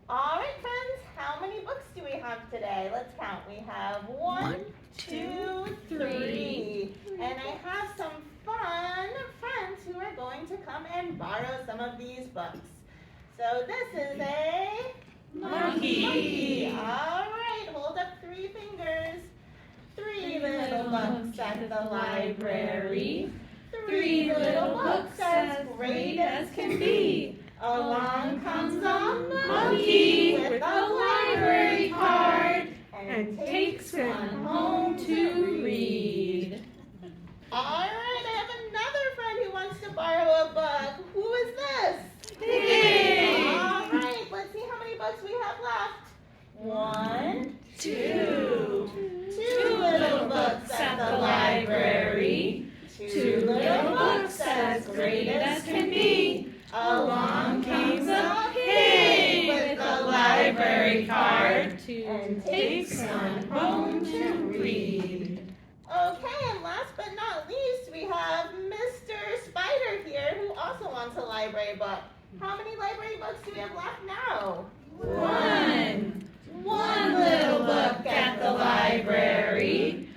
All right, friends, how many books do we have today? Let's count. We have one, two, three. And I have some fun friends who are going to come and borrow some of these books. So this is a monkey. All right, hold up 3 fingers. 3 little books at the library. 3 little books as great as can be. Along comes a monkey with a library card and takes one home to read. All right, I have another friend who wants to borrow a book. Who is this? Pig. All right, let's see how many books we have left. 1, 2. 2 little books at the library. 2 little books as great as can be. Along comes a pig with a library card and takes one home to read. Okay, and last but not least, we have Mr. Spider here who also wants a library book. How many library books do we have left now? 1. 1 little book at the library.